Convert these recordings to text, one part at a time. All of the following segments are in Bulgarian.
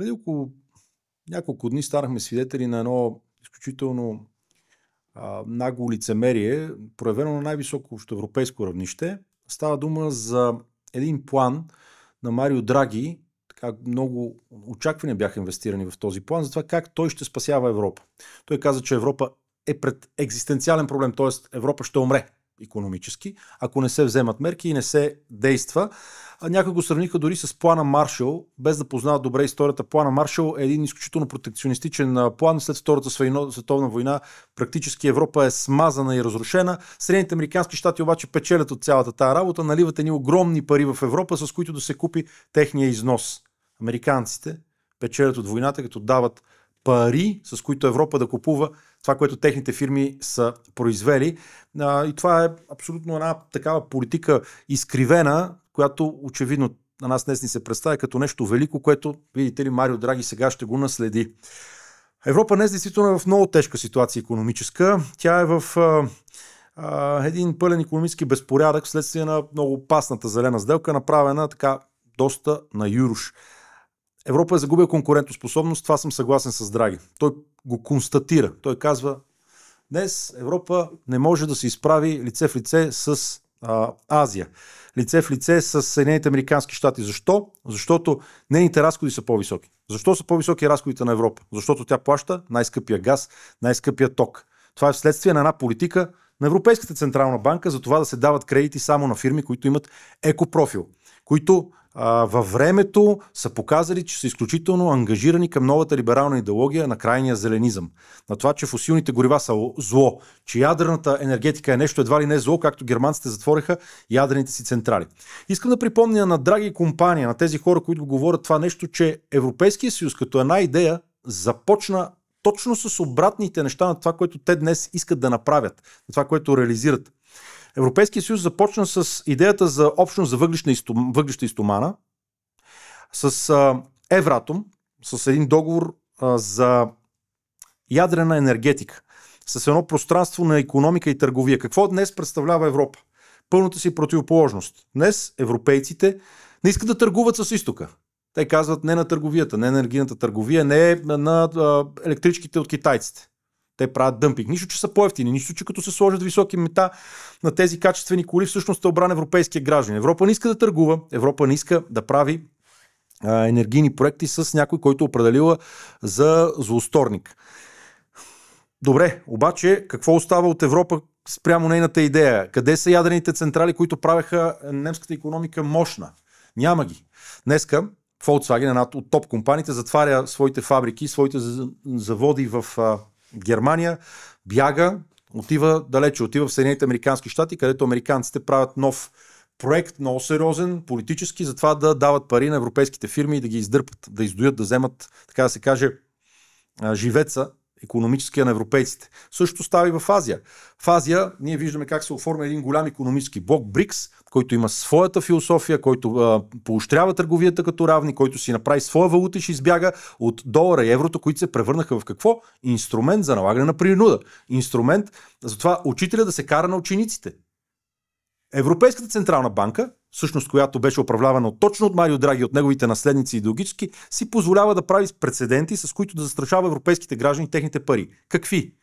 Преди около няколко дни станахме свидетели на едно изключително нагло лицемерие, проявено на най-високо общоевропейско равнище. Става дума за един план на Марио Драги. Така много очаквания бяха инвестирани в този план, за това как той ще спасява Европа. Той каза, че Европа е пред екзистенциален проблем, т.е. Европа ще умре икономически, ако не се вземат мерки и не се действа. Някои го сравниха дори с плана Маршал, без да познават добре историята. Плана Маршал е един изключително протекционистичен план. След Втората световна война практически Европа е смазана и разрушена. Съединените американски щати обаче печелят от цялата тая работа, наливат едни огромни пари в Европа, с които да се купи техния износ. Американците печелят от войната, като дават пари, с които Европа да купува това, което техните фирми са произвели. И това е абсолютно една такава политика изкривена, която очевидно на нас днес ни се представя като нещо велико, което, видите ли, Марио Драги сега ще го наследи. Европа днес действително е в много тежка ситуация икономическа. Тя е в един пълен икономически безпорядък вследствие на много опасната зелена сделка, направена така доста на юруш. Европа е загубила конкурентоспособност, това съм съгласен с Драги. Той го констатира. Той казва, днес Европа не може да се изправи лице в лице с Азия. Лице в лице с Съединените американски щати. Защо? Защото нейните разходи са по-високи. Защо са по-високи разходите на Европа? Защото тя плаща най-скъпия газ, най-скъпия ток. Това е вследствие на една политика на Европейската централна банка за това да се дават кредити само на фирми, които имат екопрофил, които във времето са показали, че са изключително ангажирани към новата либерална идеология на крайния зеленизъм. На това, че фосилните горива са зло, че ядрената енергетика е нещо едва ли не зло, както германците затвориха ядрените си централи. Искам да припомня на Драги компания, на тези хора, които говорят това нещо, че Европейския съюз като една идея започна точно с обратните неща на това, което те днес искат да направят, на това, което реализират. Европейския съюз започна с идеята за общност за въглища и стомана, с Евратом, с един договор за ядрена енергетика, с едно пространство на икономика и търговия. Какво днес представлява Европа? Пълната си противоположност. Днес европейците не искат да търгуват с изтока. Те казват не на търговията, не на енергийната търговия, не на електричките от китайците. Те правят дъмпинг. Нищо, че са по-евтини, нищо, че като се сложат високи мита на тези качествени коли, всъщност е обран европейския граждан. Европа не иска да търгува, Европа не иска да прави енергийни проекти с някой, който определила за злоусторник. Добре, обаче какво остава от Европа спрямо нейната идея? Къде са ядрените централи, които правеха немската икономика мощна? Няма ги. Днеска Volkswagen, една от топ компаниите, затваря своите фабрики, своите заводи в Германия, бяга, отива далече, отива в Съединените американски щати, където американците правят нов проект, много сериозен, политически, затова да дават пари на европейските фирми и да ги издърпат, да издоят, да вземат, така да се каже, живеца икономическия на европейците. Също става и в Азия. В Азия ние виждаме как се оформя един голям икономически блок БРИКС, който има своята философия, който поощрява търговията като равни, който си направи своя валута и ще избяга от долара и еврото, които се превърнаха в какво? Инструмент за налагане на принуда. Инструмент за това учителя да се кара на учениците. Европейската централна банка, всъщност която беше управлявана точно от Марио Драги, от неговите наследници идеологически, си позволява да прави прецеденти, с които да застрашава европейските граждани техните пари. Какви?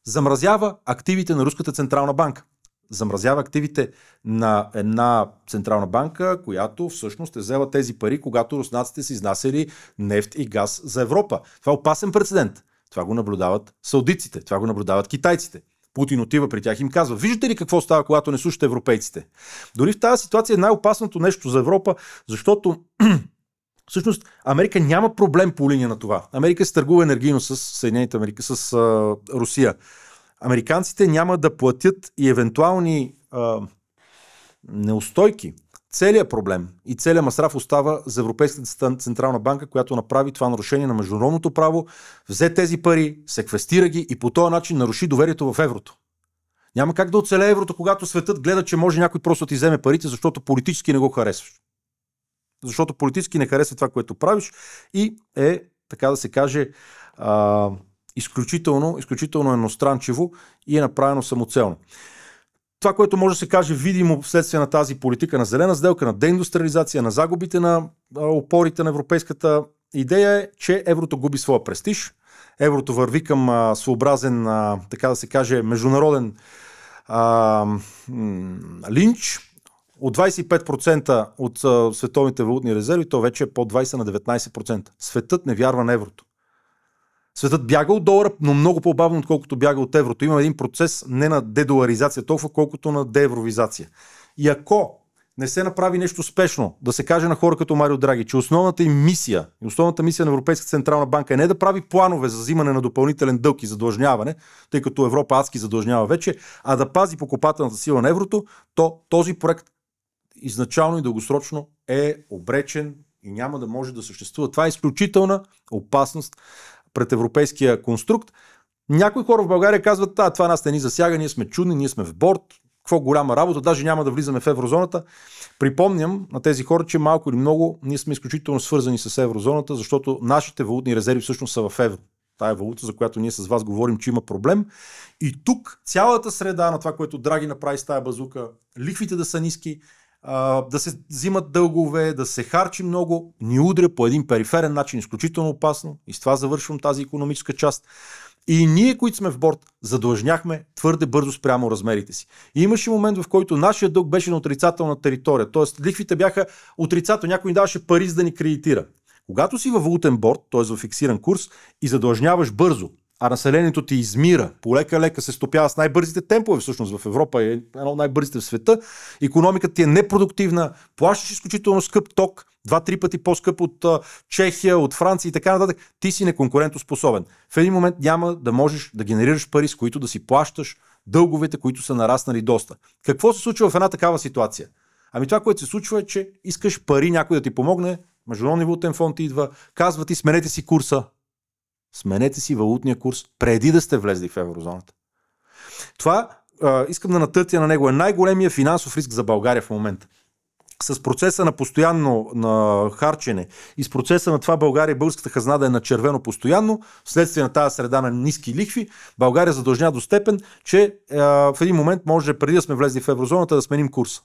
Замразява активите на Руската централна банка. Замразява активите на една централна банка, която всъщност е взела тези пари, когато руснаците са изнасяли нефт и газ за Европа. Това е опасен прецедент. Това го наблюдават саудитците, това го наблюдават китайците. Путин отива при тях и им казва, виждате ли какво става, когато не слушате европейците? Дори в тази ситуация е най-опасното нещо за Европа, защото всъщност Америка няма проблем по линия на това. Америка се търгува енергийно с Съединените Америка, с Русия. Американците няма да платят и евентуални неустойки. Целият проблем и целият масраф остава за Европейската централна банка, която направи това нарушение на международното право, взе тези пари, секвестира ги и по този начин наруши доверието в еврото. Няма как да оцелее еврото, когато светът гледа, че може някой просто да ти вземе парите, защото политически не го харесваш. Защото политически не харесва това, което правиш и е, така да се каже, изключително едностранчиво и е направено самоцелно. Това, което може да се каже видимо вследствие на тази политика на зелена сделка, на деиндустриализация, на загубите на опорите на европейската идея е, че еврото губи своя престиж, еврото върви към своеобразен, така да се каже, международен линч. От 25% от световните валутни резерви, то вече е под 20 на 19%. Светът не вярва на еврото. Светът бяга от долара, но много по-бавно, отколкото бяга от еврото. Има един процес не на дедоларизация, толкова колкото на деевровизация. И ако не се направи нещо спешно, да се каже на хора като Марио Драги, че основната им мисия и основната мисия на Европейска централна банка е не да прави планове за взимане на допълнителен дълг и задлъжняване, тъй като Европа адски задлъжнява вече, а да пази покупателната сила на еврото, то този проект изначално и дългосрочно е обречен и няма да може да съществува. Това е изключителна опасност пред европейския конструкт. Някои хора в България казват, това нас не ни засяга, ние сме чудни, ние сме в борд, какво голяма работа, даже няма да влизаме в еврозоната. Припомням на тези хора, че малко или много ние сме изключително свързани с еврозоната, защото нашите валутни резерви всъщност са в евро. Тая валута, за която ние с вас говорим, че има проблем. И тук цялата среда на това, което Драги направи с тая базука, лихвите да са ниски, да се взимат дългове, да се харчи много, ни удря по един периферен начин, изключително опасно. И с това завършвам тази икономическа част. И ние, които сме в борд, задлъжняхме твърде бързо спрямо размерите си. И имаше момент, в който нашия дълг беше на отрицателна територия. Тоест, лихвите бяха отрицателни, някой ни даваше пари за да ни кредитира. Когато си във валутен борд, т.е. в фиксиран курс, и задлъжняваш бързо, а населението ти измира, полека-лека се стопява с най-бързите темпове, всъщност в Европа е едно от най-бързите в света, икономиката ти е непродуктивна, плащаш изключително скъп ток, 2-3 пъти по-скъп от Чехия, от Франция и така нататък, ти си неконкурентоспособен. В един момент няма да можеш да генерираш пари, с които да си плащаш дълговете, които са нараснали доста. Какво се случва в една такава ситуация? Ами това, което се случва е, че искаш пари, някой да ти помогне, Международния валутен фонд идва, казва ти, сменете си курса. Сменете си валутния курс преди да сте влезли в еврозоната. Това, искам да натъртя на него, е най-големия финансов риск за България в момента. С процеса на постоянно на харчене и с процеса на това България и българската хазна да е на червено постоянно, вследствие на тази среда на ниски лихви, България задължня до степен, че в един момент може преди да сме влезли в еврозоната да сменим курса.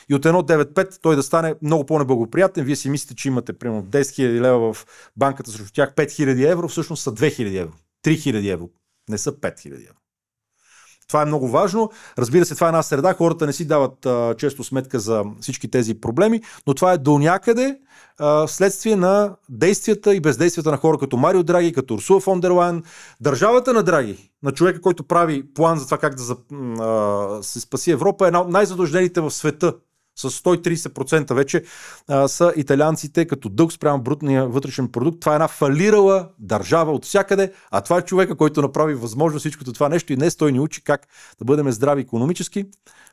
И от 1,95 той да стане много по-неблагоприятен. Вие си мислите, че имате примерно 10 000 лева в банката, срещу тях 5 000 евро, всъщност са 2 000 евро. 3 000 евро. Не са 5 000 евро. Това е много важно. Разбира се, това е една среда. Хората не си дават често сметка за всички тези проблеми, но това е до някъде следствие на действията и бездействията на хора като Марио Драги, като Урсула фон дер Лайен. Държавата на Драги, на човека, който прави план за това как да се спаси Европа, е една от най-задължените в света. С 130% вече са италианците като дълг спрямо брутния вътрешен продукт. Това е една фалирала държава от всякъде, а това е човека, който направи възможно всичкото това нещо и днес той ни учи как да бъдем здрави икономически.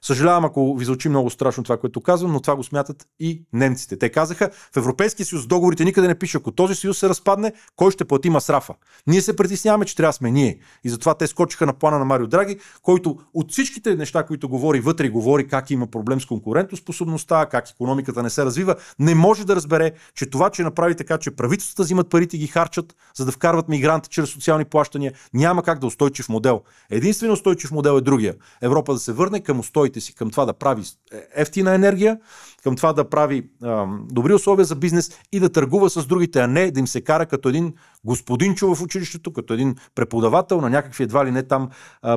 Съжалявам, ако ви звучи много страшно това, което казвам, но това го смятат и немците. Те казаха, в Европейския съюз договорите никъде не пише, ако този съюз се разпадне, кой ще плати масрафа. Ние се притесняваме, че трябва да сме ние. И затова те скочиха на плана на Марио Драги, който от всичките неща, които говори вътре, говори как има проблем с конкурентоспособността, как икономиката не се развива, не може да разбере, че това, че направи така, че правителствата взимат парите и ги харчат, за да вкарват мигранти чрез социални плащания, няма как да устойчив модел. Единствено устойчив модел е другия. Европа да се върне към устоите си, към това да прави ефтина енергия, към това да прави добри условия за бизнес и да търгува с другите, а не да им се кара като един господинчо в училището, като един преподавател на някакви едва ли не там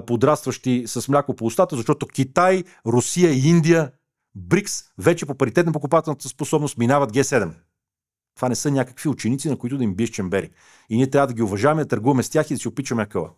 подрастващи с мляко по устата, защото Китай, Русия и Индия, БРИКС вече по паритет на покупателната способност минават Г7. Това не са някакви ученици, на които да им биеш чембери. И ние трябва да ги уважаваме, да търгуваме с тях и да си опичаме акъла.